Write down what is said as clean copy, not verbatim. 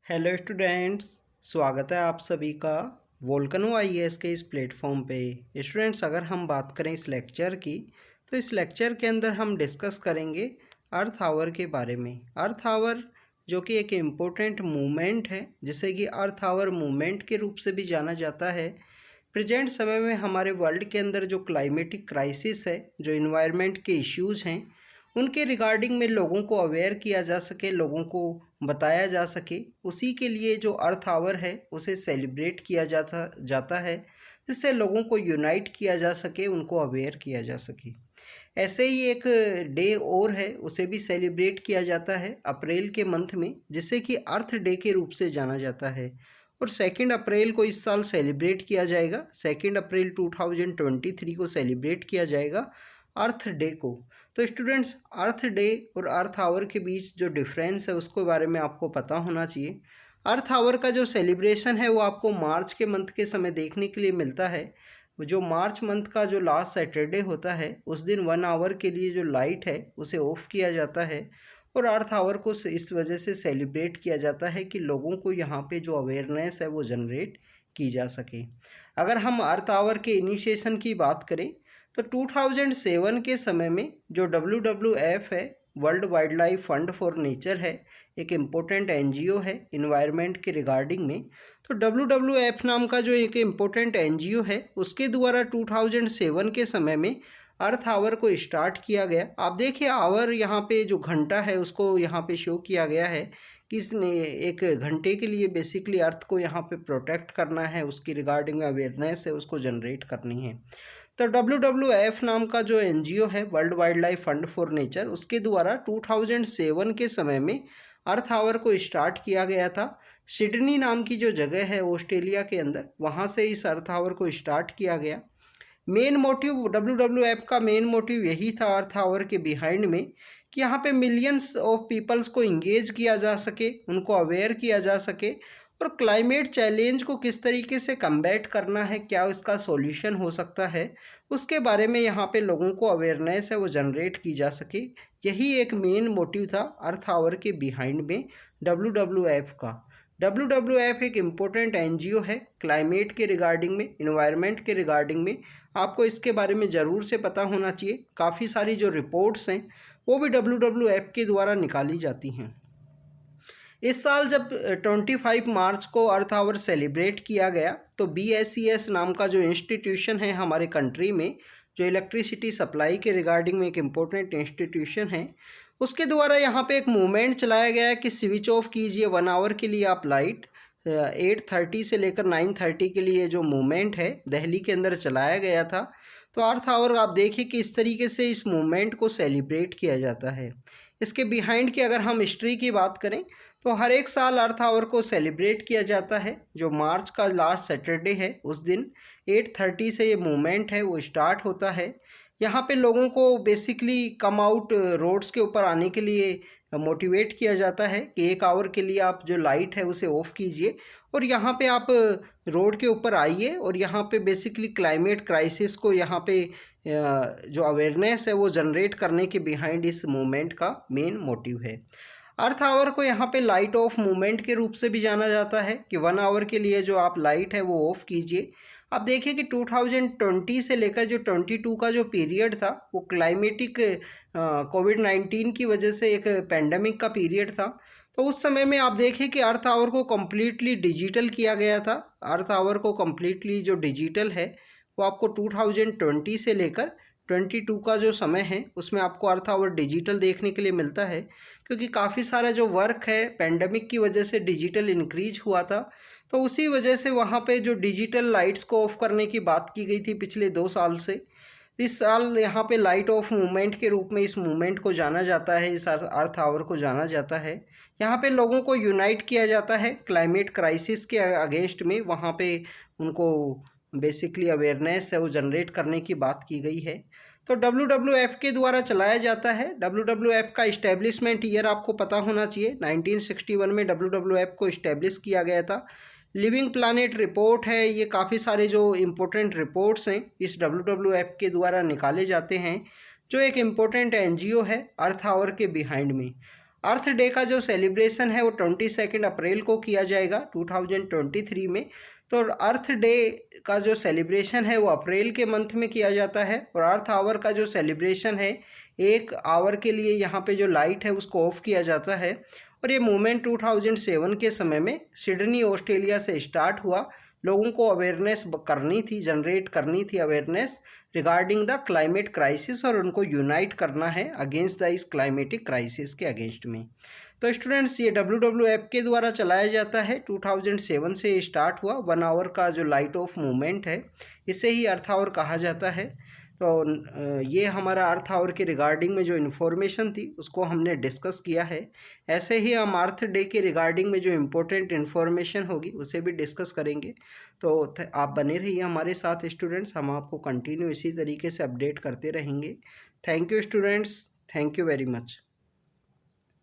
Hello students. स्वागत है आप सभी का वोल्केनो आईएएस के इस प्लेटफॉर्म पे। स्टूडेंट्स, अगर हम बात करें इस लेक्चर की तो इस लेक्चर के अंदर हम डिस्कस करेंगे अर्थ आवर के बारे में। अर्थ आवर जो कि एक इम्पोर्टेंट मूवमेंट है, जिसे कि अर्थ आवर मूवमेंट के रूप से भी जाना जाता है। प्रेजेंट समय में हमारे वर्ल्ड के अंदर जो क्लाइमेटिक क्राइसिस है, जो इन्वायरमेंट के इश्यूज हैं, उनके रिगार्डिंग में लोगों को अवेयर किया जा सके, लोगों को बताया जा सके, उसी के लिए जो अर्थ आवर है उसे सेलिब्रेट किया जाता है, जिससे लोगों को यूनाइट किया जा सके, उनको अवेयर किया जा सके। ऐसे ही एक डे और है, उसे भी सेलिब्रेट किया जाता है अप्रैल के मंथ में, जिसे कि अर्थ डे के रूप से जाना जाता है। और 2 अप्रैल को इस साल सेलिब्रेट किया जाएगा। 2 अप्रैल 2023 को सेलिब्रेट किया जाएगा अर्थ डे को। तो स्टूडेंट्स, अर्थ डे और अर्थ आवर के बीच जो डिफरेंस है उसके बारे में आपको पता होना चाहिए। अर्थ आवर का जो सेलिब्रेशन है वो आपको मार्च के मंथ के समय देखने के लिए मिलता है। जो मार्च मंथ का जो लास्ट सैटरडे होता है, उस दिन 1 आवर के लिए जो लाइट है उसे ऑफ किया जाता है। और अर्थ आवर को इस वजह से सेलिब्रेट किया जाता है कि लोगों को यहाँ पे जो अवेयरनेस है वो जनरेट की जा सके। अगर हम अर्थ आवर के इनिशिएशन की बात करें तो 2007 के समय में जो WWF है, world wild life fund for nature है, एक इम्पोर्टेंट NGO है इन्वायरमेंट के रिगार्डिंग में। तो WWF नाम का जो एक इम्पोर्टेंट NGO है, उसके द्वारा 2007 के समय में अर्थ आवर को स्टार्ट किया गया। आप देखिए, आवर यहाँ पे जो घंटा है उसको यहाँ पे शो किया गया है कि इसने एक घंटे के लिए बेसिकली अर्थ को यहाँ पे प्रोटेक्ट करना है, उसकी रिगार्डिंग अवेयरनेस है उसको जनरेट करनी है। तो WWF नाम का जो NGO है, world wild life fund for nature, उसके द्वारा 2007 के समय में अर्थ आवर को स्टार्ट किया गया था। सिडनी नाम की जो जगह है ऑस्ट्रेलिया के अंदर, वहाँ से इस अर्थ आवर को स्टार्ट किया गया। मेन मोटिव WWF का मेन मोटिव यही था अर्थ आवर के बिहाइंड में, कि यहाँ पे मिलियंस ऑफ पीपल्स को इंगेज किया जा सके, उनको अवेयर किया जा सके, और क्लाइमेट चैलेंज को किस तरीके से कम्बैट करना है, क्या इसका सॉल्यूशन हो सकता है, उसके बारे में यहाँ पे लोगों को अवेयरनेस है वो जनरेट की जा सके। यही एक मेन मोटिव था अर्थ आवर के बिहाइंड में WWF का। WWF एक इम्पोर्टेंट NGO है क्लाइमेट के रिगार्डिंग में, इन्वायरमेंट के रिगार्डिंग में। आपको इसके बारे में ज़रूर से पता होना चाहिए। काफ़ी सारी जो रिपोर्ट्स हैं वो भी WWF के द्वारा निकाली जाती हैं। इस साल जब 25 मार्च को अर्थ आवर सेलिब्रेट किया गया, तो BSES नाम का जो इंस्टीट्यूशन है हमारे कंट्री में, जो इलेक्ट्रिसिटी सप्लाई के रिगार्डिंग में एक इम्पोर्टेंट इंस्टीट्यूशन है, उसके द्वारा यहाँ पे एक मूवमेंट चलाया गया है कि स्विच ऑफ कीजिए 1 आवर के लिए आप लाइट। 8:30 से लेकर 9:30 के लिए जो मूवमेंट है दिल्ली के अंदर चलाया गया था। तो अर्थ आवर आप देखिए कि इस तरीके से इस मूवमेंट को सेलिब्रेट किया जाता है। इसके बिहाइंड की अगर हम हिस्ट्री की बात करें तो हर एक साल अर्थ आवर को सेलिब्रेट किया जाता है। जो मार्च का लास्ट सैटरडे है उस दिन 8:30 से ये मूवमेंट है वो स्टार्ट होता है। यहाँ पे लोगों को बेसिकली कम आउट रोड्स के ऊपर आने के लिए मोटिवेट किया जाता है कि 1 आवर के लिए आप जो लाइट है उसे ऑफ कीजिए और यहाँ पे आप रोड के ऊपर आइए, और यहाँ पे बेसिकली क्लाइमेट क्राइसिस को यहाँ पे जो अवेयरनेस है वो जनरेट करने के बिहाइंड इस मूवमेंट का मेन मोटिव है। अर्थ आवर को यहाँ पे लाइट ऑफ मूवमेंट के रूप से भी जाना जाता है कि 1 आवर के लिए जो आप लाइट है वो ऑफ कीजिए। आप देखिए कि 2020 से लेकर जो 22 का जो पीरियड था वो क्लाइमेटिक कोविड-19 की वजह से एक पेंडेमिक का पीरियड था। तो उस समय में आप देखिए कि अर्थ आवर को कम्प्लीटली डिजिटल किया गया था। अर्थ आवर को कम्प्लीटली जो डिजिटल है वो आपको 2020 से लेकर 22 का जो समय है उसमें आपको अर्थ आवर डिजिटल देखने के लिए मिलता है, क्योंकि काफ़ी सारा जो वर्क है पेंडेमिक की वजह से डिजिटल इंक्रीज हुआ था। तो उसी वजह से वहाँ पे जो डिजिटल लाइट्स को ऑफ करने की बात की गई थी पिछले 2 साल से, इस साल यहाँ पे लाइट ऑफ मूवमेंट के रूप में इस मूवमेंट को जाना जाता है, इस अर्थ आवर को जाना जाता है। यहाँ पे लोगों को यूनाइट किया जाता है क्लाइमेट क्राइसिस के अगेंस्ट में। वहाँ पे उनको बेसिकली अवेयरनेस है वो जनरेट करने की बात की गई है। तो WWF के द्वारा चलाया जाता है। WWF का इस्टेब्लिशमेंट ईयर आपको पता होना चाहिए। 1961 में WWF को इस्टेब्लिश किया गया था। लिविंग प्लानेट रिपोर्ट है, ये काफ़ी सारे जो इम्पोर्टेंट रिपोर्ट्स हैं इस WWF के द्वारा निकाले जाते हैं, जो एक इम्पोर्टेंट NGO है अर्थ आवर के बिहाइंड में। अर्थ डे का जो सेलिब्रेशन है वो 22 अप्रैल को किया जाएगा 2023 में। तो अर्थ डे का जो सेलिब्रेशन है वो अप्रैल के मंथ में किया जाता है। और अर्थ आवर का जो सेलिब्रेशन है 1 आवर के लिए यहाँ पे जो लाइट है उसको ऑफ किया जाता है। और ये मूवमेंट 2007 के समय में सिडनी ऑस्ट्रेलिया से स्टार्ट हुआ। लोगों को अवेयरनेस करनी थी, जनरेट करनी थी awareness regarding the climate crisis, और उनको यूनाइट करना है अगेंस्ट द इस क्लाइमेटिक क्राइसिस के अगेंस्ट में। तो स्टूडेंट्स ये WWF के द्वारा चलाया जाता है। 2007 से स्टार्ट हुआ। 1 आवर का जो लाइट ऑफ मूवमेंट है इसे ही अर्थ आवर कहा जाता है। तो ये हमारा अर्थ आवर के रिगार्डिंग में जो इन्फॉर्मेशन थी उसको हमने डिस्कस किया है। ऐसे ही हम अर्थ डे के रिगार्डिंग में जो इम्पोर्टेंट इन्फॉर्मेशन होगी उसे भी डिस्कस करेंगे। तो आप बने रहिए हमारे साथ स्टूडेंट्स, हम आपको कंटिन्यू इसी तरीके से अपडेट करते रहेंगे। Thank you students, thank you very much.